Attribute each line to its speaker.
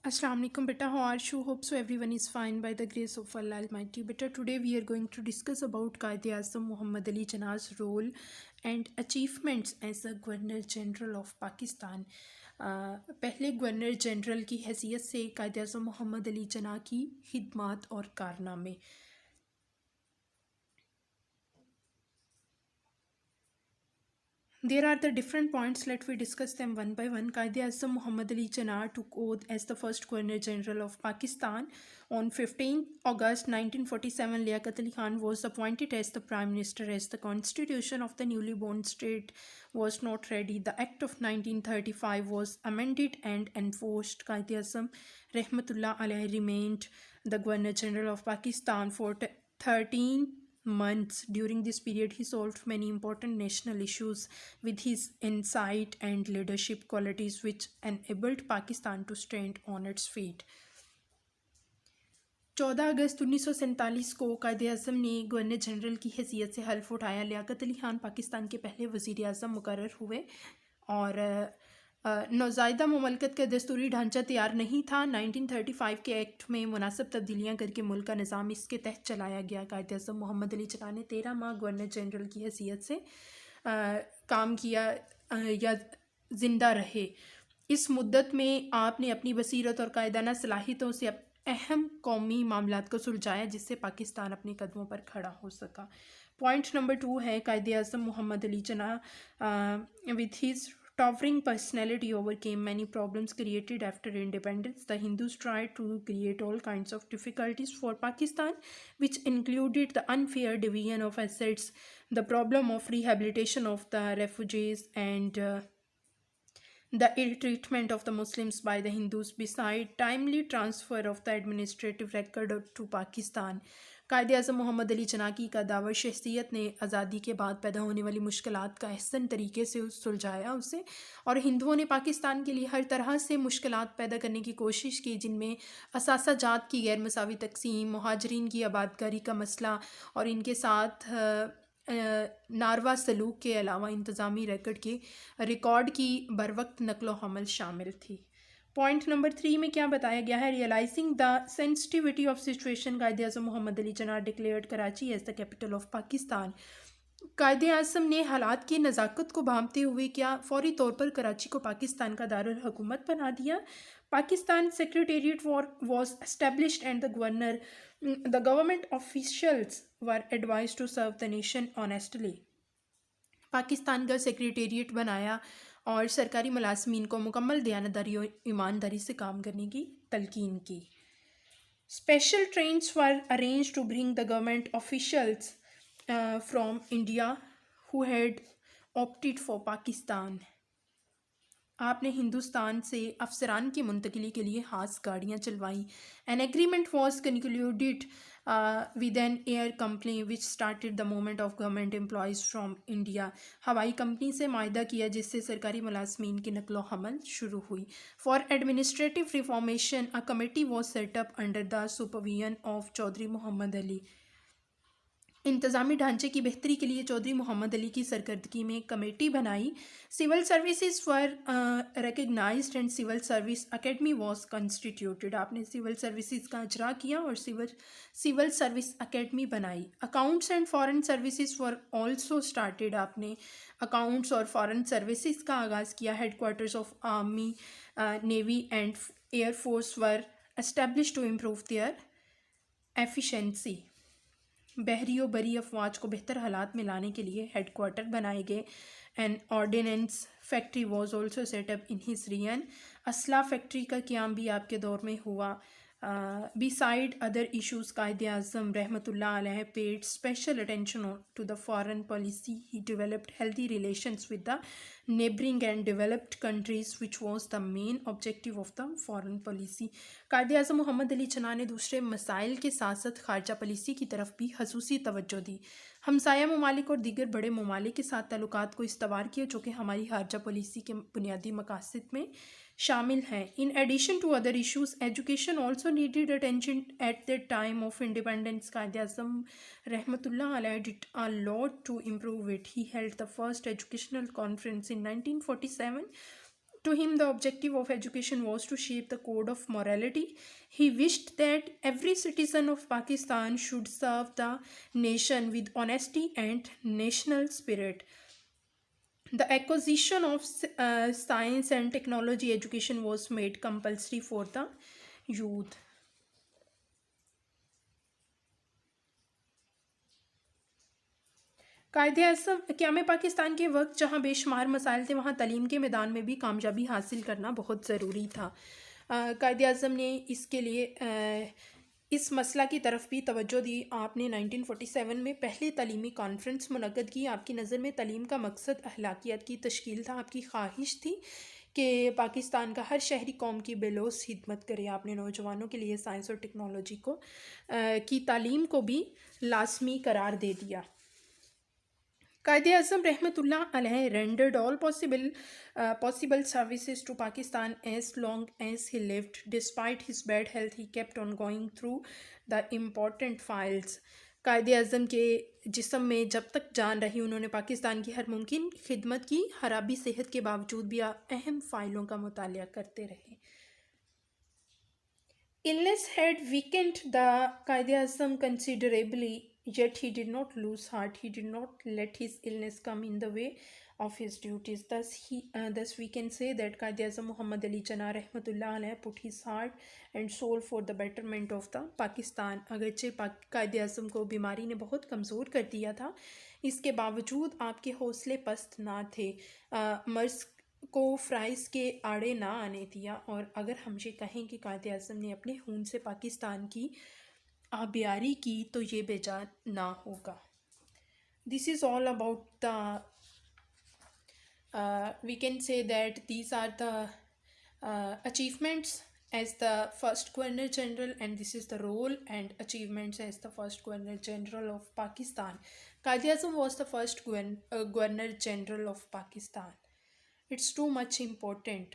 Speaker 1: Assalamu alaikum beta, how are you? Hope so everyone is fine by the grace of Allah Almighty. Beta, today we are going to discuss about Quaid-e-Azam Muhammad Ali Jinnah's role and achievements as a Governor General of Pakistan. पहले governor general की हैसियत से कायद-ए-आज़म मोहम्मद अली जिन्नाह की खिदमात और कारनामे। There are the different points. Let we discuss them one by one. Quaid-e-Azam Muhammad Ali Jinnah took oath as the first Governor General of Pakistan. On 15 August 1947, Liaquat Ali Khan was appointed as the Prime Minister as the constitution of the newly born state was not ready. The Act of 1935 was amended and enforced. Quaid-e-Azam Rahmatullah Alayhi remained the Governor General of Pakistan for 13 months. During this period, he solved many important national issues with his insight and leadership qualities, which enabled Pakistan to stand on its feet. 14 अगस्त 1947 को कायद-ए-आज़म ने governor general की हैसियत से हल्फ उठाया। लियाकत अली खान पाकिस्तान के पहले वज़ीर आज़म मुकर्रर हुए और नौज़ायदा मुमलकत का दस्तूरी ढांचा तैयार नहीं था। 1935 के एक्ट में मुनासिब तब्दीलियाँ करके मुल्क का निज़ाम इसके तहत चलाया गया। कायद-ए-आज़म मोहम्मद अली जिन्नाह ने 13 माह गवर्नर जनरल की हैसियत से काम किया या ज़िंदा रहे। इस मुद्दत में आपने अपनी बसीरत और कायदाना सलाहियतों से अहम कौमी मामलात को सुलझाया, जिससे पाकिस्तान अपने कदमों पर खड़ा हो सका। पॉइंट नंबर 2 है Quaid-e-Azam Mohammad Ali Jinnah with his towering personality overcame many problems created after independence. The Hindus tried to create all kinds of difficulties for Pakistan, which included the unfair division of assets, the problem of rehabilitation of the refugees, and the ill treatment of the Muslims by the Hindus, beside timely transfer of the administrative record to Pakistan. Quaid-e-Azam Mohammad Ali Jinnah की कदावर शख्सियत ने आज़ादी के बाद पैदा होने वाली मुश्किलात का अहसन तरीके से सुलझाया उसे, और हिंदुओं ने पाकिस्तान के लिए हर तरह से मुश्किलात पैदा करने की कोशिश की, जिनमें असासा जात की गैर मसावी तकसीम, मुहाजिरीन की आबादकारी का मसला और इनके साथ नारवा सलूक के अलावा इंतज़ामी रिकॉर्ड की बर वक्त नकलो हमल शामिल थी। पॉइंट नंबर 3 में क्या बताया गया है? Realising the sensitivity of situation, Quaid-e-Azam Mohammad Ali Jinnah declared Karachi as the capital of Pakistan. Quaid-e-Azam ने हालात की नज़ाकत को भांपते हुए क्या फौरी तौर पर कराची को पाकिस्तान का दारुल हुकूमत बना दिया। Pakistan secretariat was established and the government officials were advised to serve the nation honestly. Pakistan का सेक्रेटेरिएट बनाया और सरकारी मुलाजमीन को मुकम्मल दयानतदारी और ईमानदारी से काम करने की तलकीन की। Special trains were arrange to bring the government officials from India who had opted for Pakistan. आपने हिंदुस्तान से अफसरान की मुंतकिली के लिए खास गाड़ियाँ चलवाईं। An agreement was concluded with an air company which started the movement of government employees from India. हवाई कंपनी से माहिदा किया, जिससे सरकारी मुलाजमीन की नकलो हमल शुरू हुई। For administrative reformation a committee was set up under the supervision of Chaudhry Mohammad Ali. इंतज़ामी ढांचे की बेहतरी के लिए चौधरी मोहम्मद अली की सरकर्दगी में कमेटी बनाई। Civil services were recognised and civil service academy was constituted. आपने सिविल सर्विसेज का अजरा किया और सिविल सर्विस अकेडमी बनाई। Accounts and foreign services were also started. आपने अकाउंट्स और फॉरेन सर्विसेज का आगाज़ किया। Headquarters of army, navy and air force were establish to improve their efficiency. बहरी और बरी अफवाज को बेहतर हालात में लाने के लिए हेडक्वार्टर बनाए गए। An ordnance factory was also setup in his rayon. असला फैक्ट्री का क़याम भी आपके दौर में हुआ। बिसाइड अदर इशूज़, कायद-ए-आज़म रहमतुल्लाह अलैह paid special attention to the foreign policy. He developed healthy relations with the neighbouring and developed countries which was the main objective of the foreign policy. Quaid-e-Azam Mohammad Ali Jinnah ने दूसरे मसाइल के साथ साथ खारजा पॉलिसी की तरफ भी खसूसी तवज्जो दी। हमसाया ममालिक और दीगर बड़े ममालिक के साथ ताल्लुकात को इस्तवार किया, जो कि हमारी खारजा पॉलिसी के बुनियादी मकासद में शामिल हैं। In addition to other issues, education also needed attention at the time of independence. Quaid-e-Azam रहमतुल्लाह अलैह did a lot to improve it. He held the first educational conference in 1947 To him, the objective of education was to shape the code of morality. He wished that every citizen of Pakistan should serve the nation with honesty and national spirit. The acquisition of science and technology education was made compulsory for the youth. कायदे अज़म क़याम पाकिस्तान के वक्त जहाँ बेशुमार मसाइल थे, वहाँ तालीम के मैदान में भी कामयाबी हासिल करना बहुत ज़रूरी था। कायदे अज़म ने इसके लिए इस मसला की तरफ भी तवज्जो दी। आपने 1947 में पहले तालीमी कॉन्फ्रेंस मुनक़्क़द की। आपकी नज़र में तालीम का मकसद अखलाकियात की तश्कील था। आपकी ख्वाहिश थी कि पाकिस्तान का हर शहरी कौम की बेलौस खिदमत करे। आपने नौजवानों के लिए साइंस और टेक्नोलॉजी की तालीम को भी लाजमी करार दे दिया। Quaid-e-Azam Rahmatullah alayhi rendered all possible services to Pakistan as long as he lived. Despite his bad health, he kept on going through the important files. कायद अज़म के जिस्म में जब तक जान रही, उन्होंने पाकिस्तान की हर मुमकिन खिदमत की। खराबी सेहत के बावजूद भी अहम फ़ाइलों का मुतालिया करते रहे। Illness had weakened the Quaid-e-Azam considerably, yet he did not lose heart. He did not let his illness come in the way of his duties. Thus we can say that Quaid-e-Azam Muhammad Ali Jinnah Rahmatullah alayhi put his heart and soul for the betterment of the Pakistan. अगरचे Quaid-e-Azam को बीमारी ने बहुत कमज़ोर कर दिया था, इसके बावजूद आपके हौसले पस्त ना थे। मर्ज़ को फ्राइज़ के आड़े ना आने दिया। और अगर हम ये कहें कि कायदे आज़म ने अपने खून से पाकिस्तान की आबियारी की, तो ये बेजा ना होगा। This is all about the we can say that these are the achievements as the first Governor General, and this is the role and achievements as the first Governor General of Pakistan. Quaid-e-Azam was the first Governor General of Pakistan. It's too much important